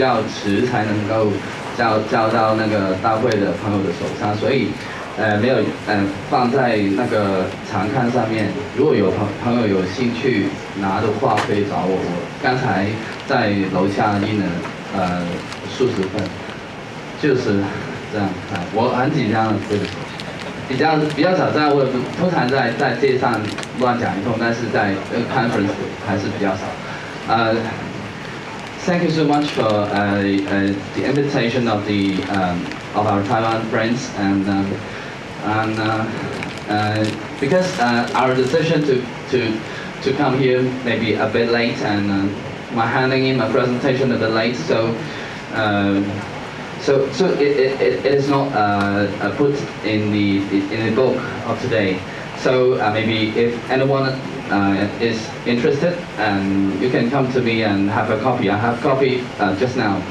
较迟才能够交到那个大会的朋友的手上，所以没有放在那个常看上面。如果有朋友有兴趣拿的话，可以找我。我刚才在楼下印了数十份，就是这样啊。我很紧张的，对不起。比较少在我通常在街上乱讲一通，但是在conference 还是比较少。Thank you so much for the invitation of of our Taiwan friends, and because our decision to come here may be a bit late, and my handing in my presentation a bit late, so it is not put in the book of today. So maybe if anyone is interested, and you can come to me and have a copy. I have a copy just now.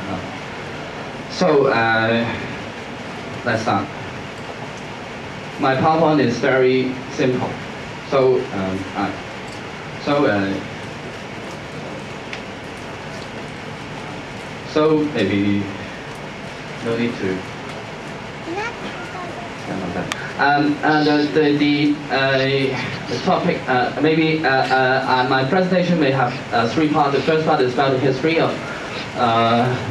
So let's start. My PowerPoint is very simple. So so maybe no need to. And the topic, maybe my presentation may have three parts. The first part is about the history of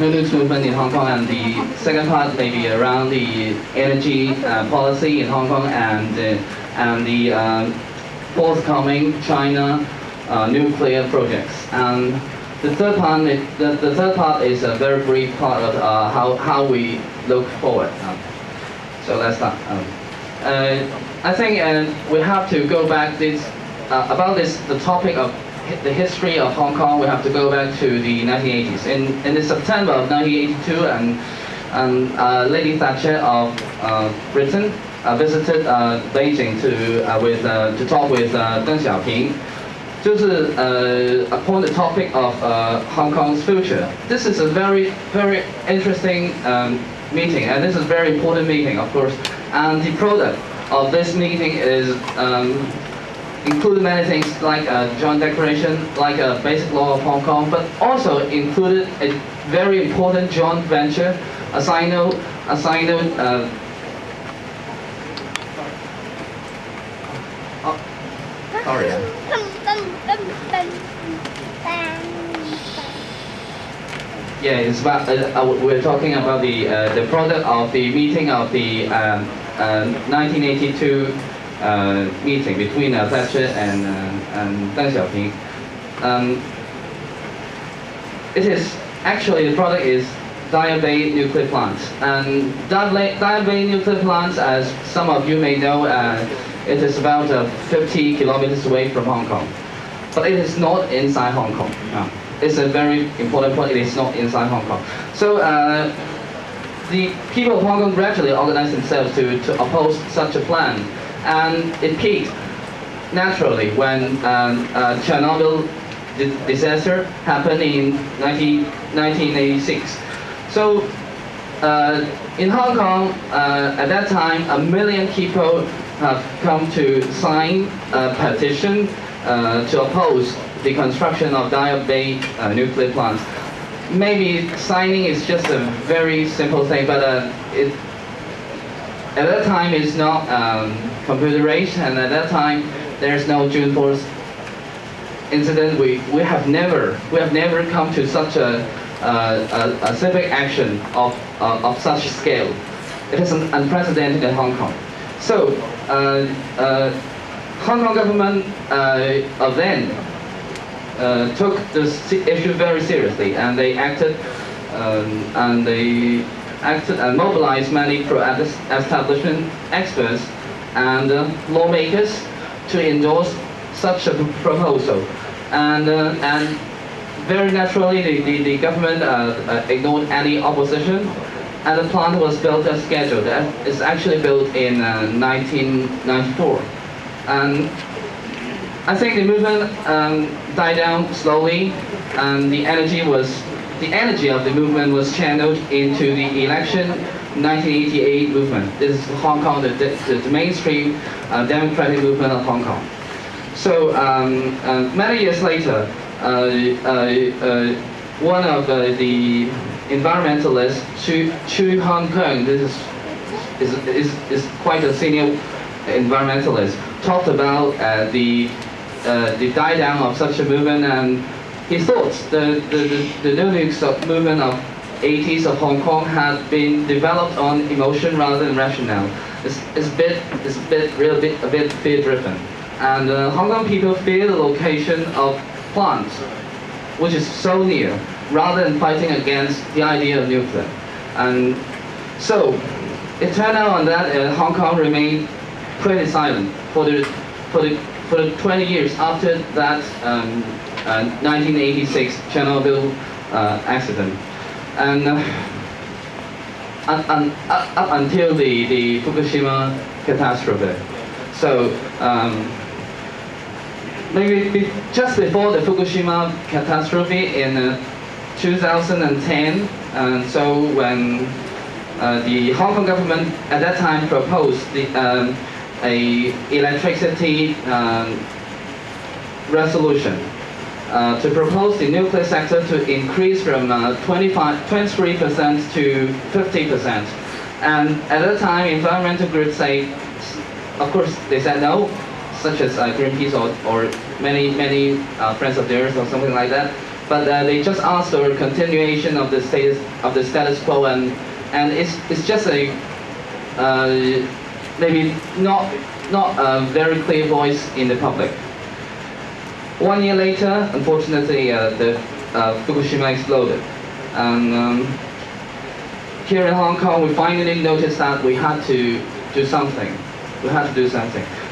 Nukes movement in Hong Kong, and the second part may be around the energy policy in Hong Kong and the forthcoming China nuclear projects. And the third part is a very brief part of how we look forward. So let's start. I think we have to go back about the topic of the history of Hong Kong. We have to go back to the 1980s. In the September of 1982, and Lady Thatcher of Britain visited Beijing to talk with Deng Xiaoping. Upon the topic of Hong Kong's future. This is a very interesting meeting, and this is a very important meeting, of course. And the product of this meeting is included many things like a joint declaration, like a basic law of Hong Kong, but also included a very important joint venture, a Sino sorry. Yeah, it's about. We're talking about the product of the meeting of the 1982 meeting between Thatcher and Deng Xiaoping. It is actually the product is Daya Bay nuclear plants, and Daya Bay nuclear plants, as some of you may know, it is about 50 kilometers away from Hong Kong, but it is not inside Hong Kong. It's a very important point. It is not inside Hong Kong. So the people of Hong Kong gradually organized themselves to oppose such a plan, and it peaked naturally when Chernobyl disaster happened in 1986. So in Hong Kong, at that time, 1 million people have come to sign a petition to oppose the construction of Daya Bay nuclear plants. Maybe signing is just a very simple thing, but at that time it's not computerized, and at that time there's no June 4th incident. We have never come to such a civic action of such scale. It is unprecedented in Hong Kong. So Hong Kong government of then took this issue very seriously, and they acted and mobilized many pro-establishment experts and lawmakers to endorse such a proposal. And very naturally, the government ignored any opposition, and the plant was built as scheduled. It's actually built in 1994. And I think the movement died down slowly, and the energy of the movement was channeled into the election 1988 movement. This is Hong Kong, the mainstream democratic movement of Hong Kong. So many years later, one of the environmentalists, Chu Hong Kong, this is quite a senior environmentalist, talked about the die down of such a movement, and he thought the no nukes movement of 80s of Hong Kong had been developed on emotion rather than rationale. It's a bit fear driven, and Hong Kong people fear the location of plants, which is so near, rather than fighting against the idea of nuclear. And so it turned out that Hong Kong remained pretty silent for the 20 years after that 1986 Chernobyl accident, and up until the Fukushima catastrophe. So maybe just before the Fukushima catastrophe in 2010, and so when the Hong Kong government at that time proposed a electricity resolution to propose the nuclear sector to increase from 23% to 50%. And at that time, environmental groups say, of course, they said no, such as Greenpeace or many Friends of the Earth or something like that. But they just asked for a continuation of the status quo, and it's just a maybe not a very clear voice in the public. 1 year later, unfortunately, the Fukushima exploded, and here in Hong Kong, we finally noticed that we had to do something.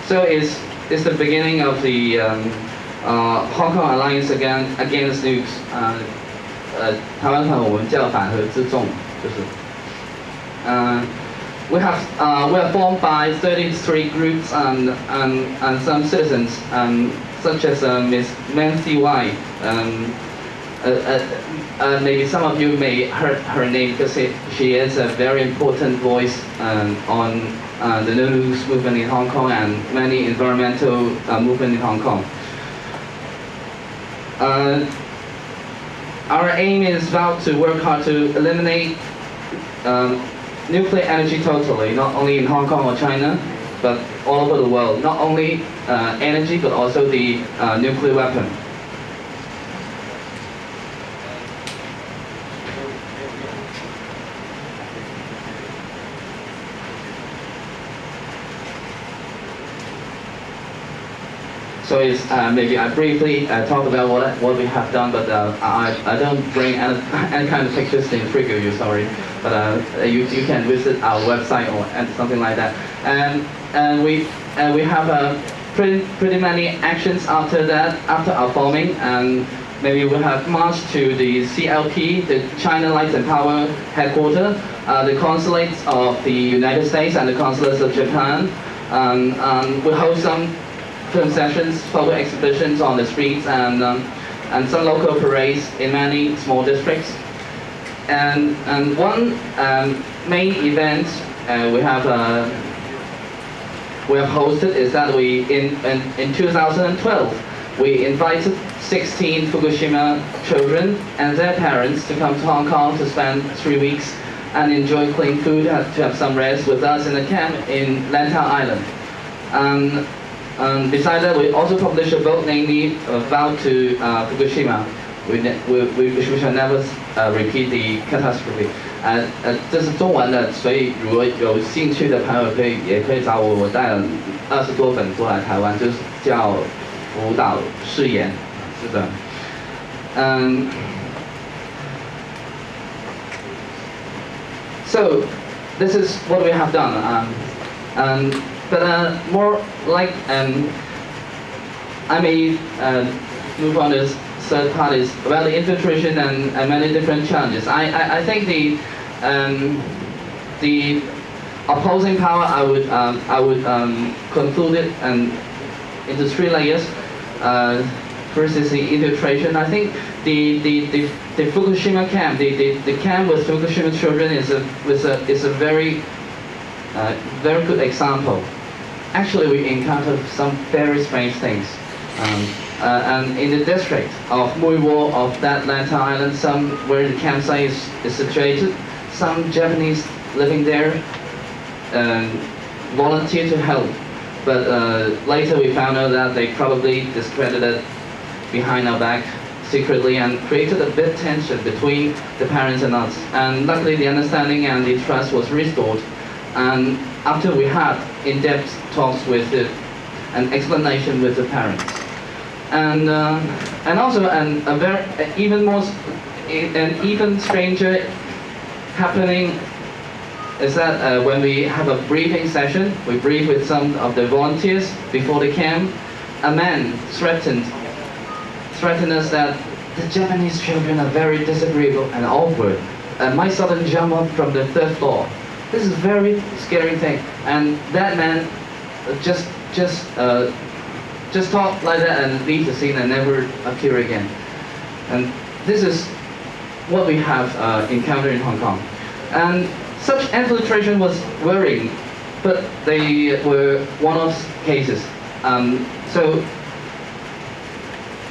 So it's the beginning of the Hong Kong Alliance against Nukes. 台湾朋友我们叫反核自重，就是。We are formed by 33 groups and some citizens, such as Miss Nancy White. Maybe some of you may heard her name because she is a very important voice on the no nukes movement in Hong Kong and many environmental movement in Hong Kong. Our aim is about to work hard to eliminate nuclear energy totally, not only in Hong Kong or China, but all over the world. Not only energy, but also the nuclear weapon. So it's maybe I briefly talk about what we have done, but I don't bring any kind of pictures to trigger you, sorry. But you can visit our website or something like that. And we have pretty many actions after that, after our forming, and maybe we have marched to the CLP, the China Light and Power headquarters, the consulates of the United States and the consulates of Japan. We hold some film sessions, photo exhibitions on the streets, and some local parades in many small districts. And one main event we have hosted is that in 2012 we invited 16 Fukushima children and their parents to come to Hong Kong to spend 3 weeks and enjoy clean food, to have some rest with us in a camp in Lantau Island. Besides that, we also published a book, namely Vow to Fukushima. We shall never repeat the catastrophe. 这是中文的，所以如果有兴趣的朋友也可以找我，我带了20多本过来台湾，就是叫福岛誓言，是的。So this is what we have done. But more like I may move on to third parties about the infiltration and many different challenges. I think the opposing power I would conclude it into 3 layers. First is the infiltration. I think the Fukushima camp, the camp with Fukushima children is a very good example. Actually, we encountered some very strange things. and in the district of Muiwo of that Lantau Island, some where the campsite is situated, some Japanese living there volunteered to help. But later we found out that they probably discredited behind our back secretly and created a bit tension between the parents and us. And luckily the understanding and the trust was restored. And after we had in-depth talks with an explanation with the parents. And also a very an even stranger happening is that when we have a briefing session, we brief with some of the volunteers before the camp. A man threatened us that the Japanese children are very disagreeable and awkward. My son jump up from the 3rd floor. This is a very scary thing. And that man just talk like that and leave the scene and never appear again. And this is what we have encountered in Hong Kong. And such infiltration was worrying, but they were one-off cases. So,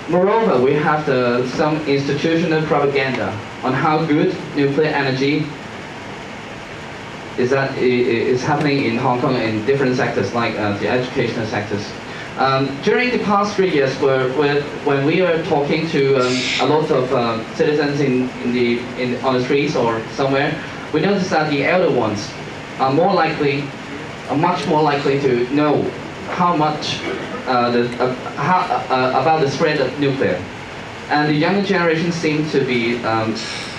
moreover, we have some institutional propaganda on how good nuclear energy is happening in Hong Kong in different sectors, like the educational sectors. During the past 3 years, when we were talking to a lot of citizens on the streets or somewhere, we noticed that the elder ones are much more likely to know how much about the spread of nuclear, and the younger generation seems to be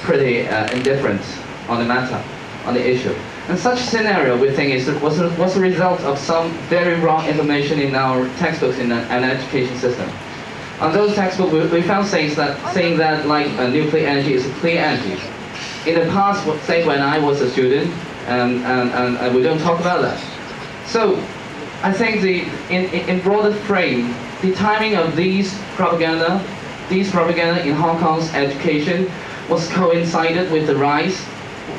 pretty indifferent on the matter, on the issue. And such scenario, we think, was a result of some very wrong information in our textbooks in an education system. On those textbooks, we found saying that like nuclear energy is a clean energy. In the past, say when I was a student, and we don't talk about that. So, I think in broader frame, the timing of these propaganda in Hong Kong's education was coincided with the rise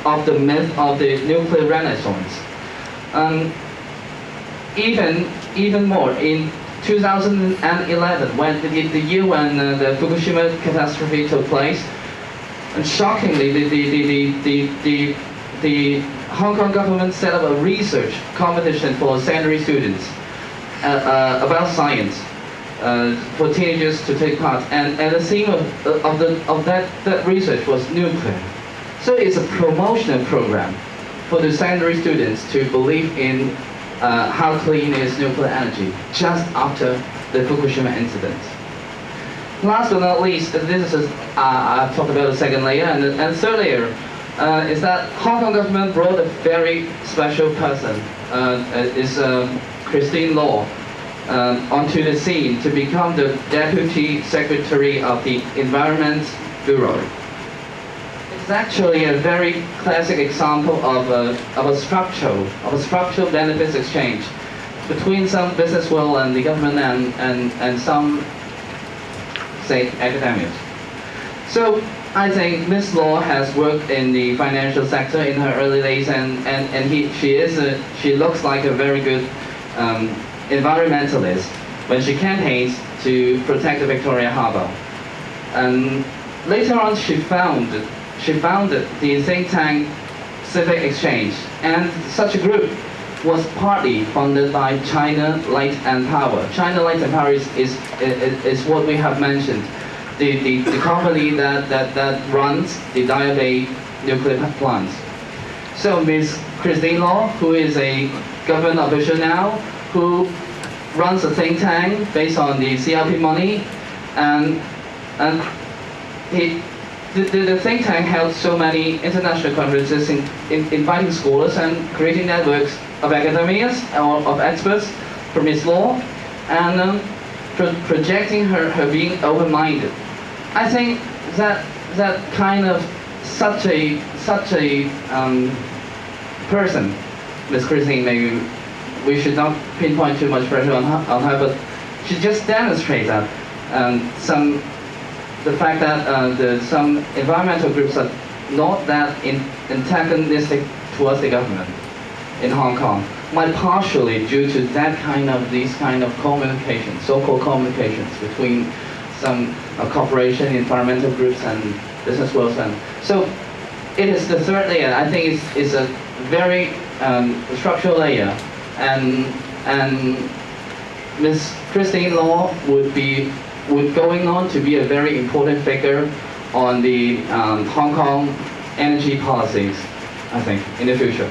of the myth of the nuclear renaissance. Even more, in 2011, when the year when the Fukushima catastrophe took place, and shockingly, the Hong Kong government set up a research competition for secondary students about science for teenagers to take part, and the theme of that research was nuclear. So it's a promotional program for the secondary students to believe in how clean is nuclear energy just after the Fukushima incident. Last but not least, this is I'll talk about the second layer, and third layer is that Hong Kong government brought a very special person, is Christine Law, onto the scene to become the Deputy Secretary of the Environment Bureau. It's actually a very classic example of a structural benefits exchange between some business world and the government and some, say, academics. So I think Ms. Law has worked in the financial sector in her early days, and she looks like a very good environmentalist when she campaigns to protect the Victoria Harbour. And later on, she founded the think tank Civic Exchange, and such a group was partly funded by China Light and Power. China Light and Power is what we have mentioned, the company that runs the Daya Bay nuclear plants. So Ms. Christine Law, who is a government official now, who runs a think tank based on the CLP money, and the think tank held so many international conferences inviting scholars and creating networks of academics or of experts for Ms. Law, and projecting her being open-minded. I think that kind of such a person, Ms. Christine, maybe we should not pinpoint too much pressure on her, but she just demonstrates that the fact that some environmental groups are not that antagonistic towards the government in Hong Kong. might partially due to these kind of communications, so-called communications between some corporation, environmental groups, and business worlds. And so it is the third layer. I think it's a very structural layer, and Ms. Christine Law would going on to be a very important figure on the Hong Kong energy policies, I think, in the future.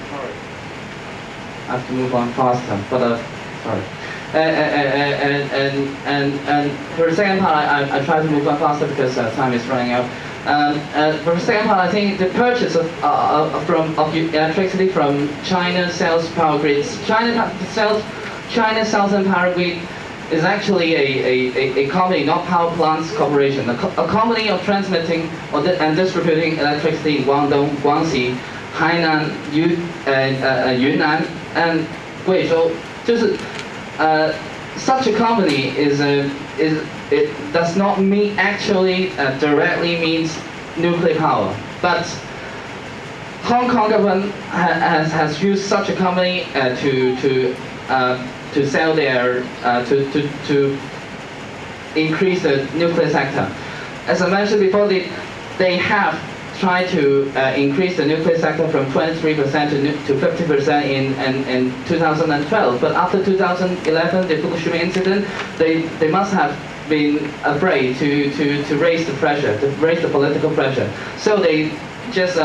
Sorry, I have to move on faster, but sorry. And for the second part, I try to move on faster because time is running out. For the second part, I think the purchase of electricity from China sells power grids. China Southern Power Grid is actually a company, not power plants corporation, a company of transmitting and distributing electricity in Guangdong, Guangxi, Hainan, Yunnan, and Guizhou. Such a company it does not mean actually directly means nuclear power, but Hong Kong government has used such a company to sell their to increase the nuclear sector. As I mentioned before, they have tried to increase the nuclear sector from 23% to 50% in 2012. But after 2011, the Fukushima incident, they must have been afraid to raise the pressure, to raise the political pressure. So they just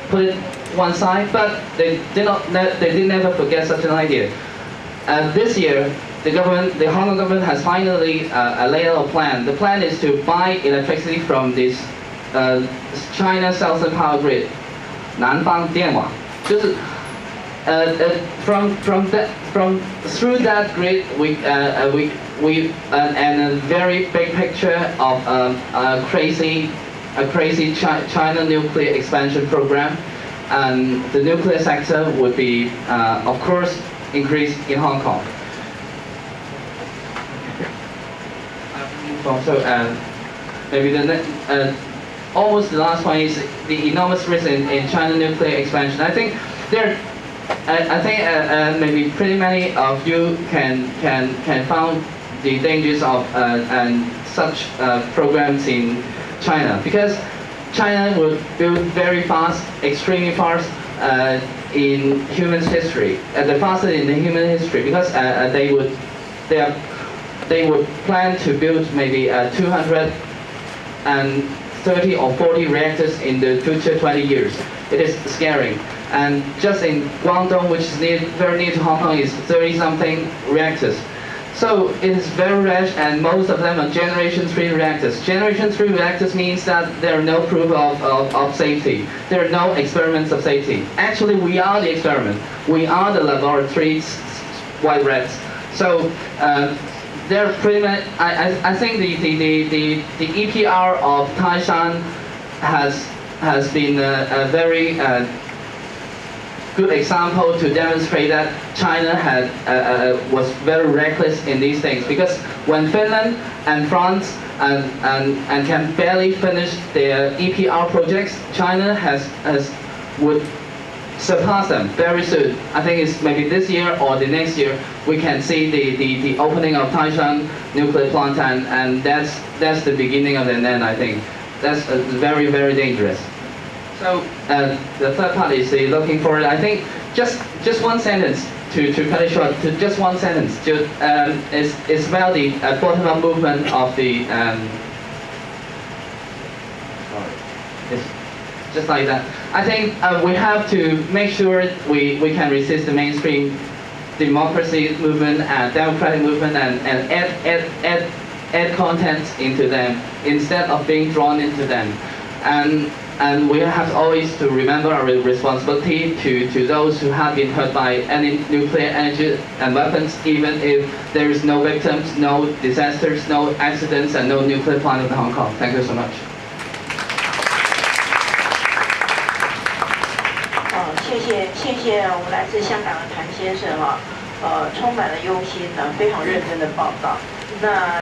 put it one side, but they did never forget such an idea. This year, the Hong Kong government has finally laid out a plan. The plan is to buy electricity from this China Southern Power Grid, 南方电网，就是through that grid we and a very big picture of a crazy China nuclear expansion program, and the nuclear sector would be of course increased in Hong Kong. So maybe the next. Almost the last point is the enormous risk in China nuclear expansion. I think maybe pretty many of you can find the dangers of and such programs in China, because China would build very fast, extremely fast in human history, the fastest in the human history, because they would plan to build maybe 230 or 40 reactors in the future 20 years. It is scary. And just in Guangdong, which is very near to Hong Kong, is 30-something reactors. So it is very rash, and most of them are Generation 3 reactors. Generation 3 reactors means that there are no proof of safety. There are no experiments of safety. Actually, we are the experiment. We are the laboratory's white rats. So they're pretty much. I think the EPR of Taishan has been a very good example to demonstrate that China was very reckless in these things. Because when Finland and France and can barely finish their EPR projects, China would surpass them very soon. I think it's maybe this year or the next year we can see the opening of Taishan nuclear plant, and that's the beginning of the end. I think that's very, very dangerous. So the third part is looking forward. I think just one sentence to cut it short. To just one sentence. It's about the bottom-up movement of the. Sorry. It's just like that. I think we have to make sure we can resist the mainstream democracy movement and democratic movement, and add content into them instead of being drawn into them. And we have always to remember our responsibility to those who have been hurt by any nuclear energy and weapons, even if there is no victims, no disasters, no accidents, and no nuclear plant in Hong Kong. Thank you so much. 谢谢我们来自香港的谭先生充满了用心非常认真的报告。那